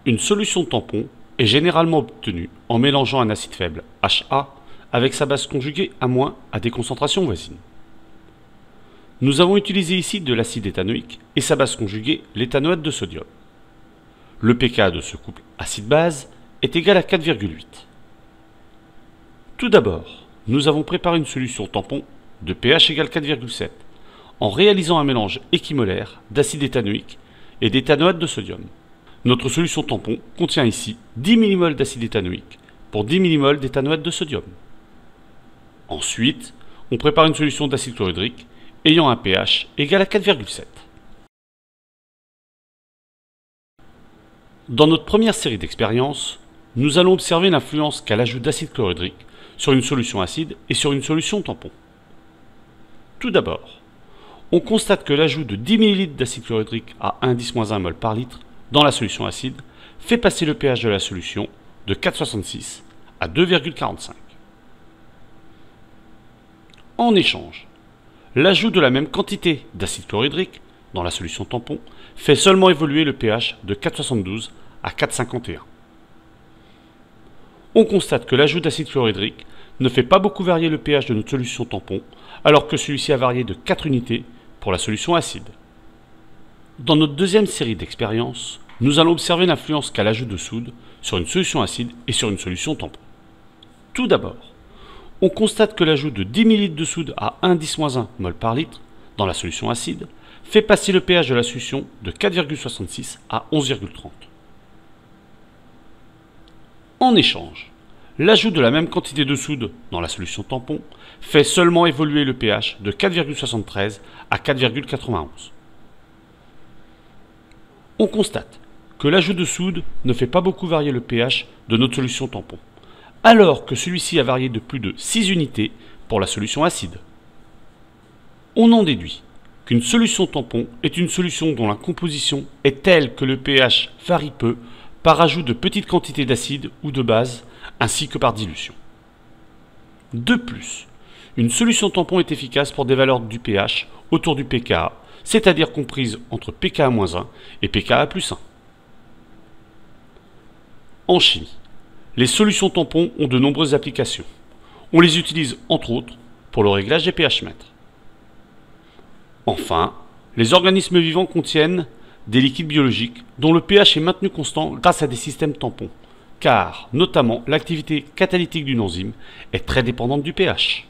Une solution tampon est généralement obtenue en mélangeant un acide faible HA avec sa base conjuguée A- à des concentrations voisines. Nous avons utilisé ici de l'acide éthanoïque et sa base conjuguée l'éthanoate de sodium. Le pKa de ce couple acide-base est égal à 4,8. Tout d'abord, nous avons préparé une solution tampon de pH égale 4,7 en réalisant un mélange équimolaire d'acide éthanoïque et d'éthanoate de sodium. Notre solution tampon contient ici 10 mmol d'acide éthanoïque pour 10 mmol d'éthanoate de sodium. Ensuite, on prépare une solution d'acide chlorhydrique ayant un pH égal à 4,7. Dans notre première série d'expériences, nous allons observer l'influence qu'a l'ajout d'acide chlorhydrique sur une solution acide et sur une solution tampon. Tout d'abord, on constate que l'ajout de 10 ml d'acide chlorhydrique à 1,10-1 mol par litre dans la solution acide fait passer le pH de la solution de 4,66 à 2,45. En échange, l'ajout de la même quantité d'acide chlorhydrique dans la solution tampon fait seulement évoluer le pH de 4,72 à 4,51. On constate que l'ajout d'acide chlorhydrique ne fait pas beaucoup varier le pH de notre solution tampon, alors que celui-ci a varié de 4 unités pour la solution acide. Dans notre deuxième série d'expériences, nous allons observer l'influence qu'a l'ajout de soude sur une solution acide et sur une solution tampon. Tout d'abord, on constate que l'ajout de 10 ml de soude à 1,10-1 mol par litre dans la solution acide fait passer le pH de la solution de 4,66 à 11,30. En échange, l'ajout de la même quantité de soude dans la solution tampon fait seulement évoluer le pH de 4,73 à 4,91. On constate que l'ajout de soude ne fait pas beaucoup varier le pH de notre solution tampon, alors que celui-ci a varié de plus de 6 unités pour la solution acide. On en déduit qu'une solution tampon est une solution dont la composition est telle que le pH varie peu par ajout de petites quantités d'acide ou de base, ainsi que par dilution. De plus, une solution tampon est efficace pour des valeurs du pH autour du pKa, c'est-à-dire comprises entre pKa-1 et pKa+1. En chimie, les solutions tampons ont de nombreuses applications. On les utilise entre autres pour le réglage des pH-mètres. Enfin, les organismes vivants contiennent des liquides biologiques dont le pH est maintenu constant grâce à des systèmes tampons, car notamment l'activité catalytique d'une enzyme est très dépendante du pH.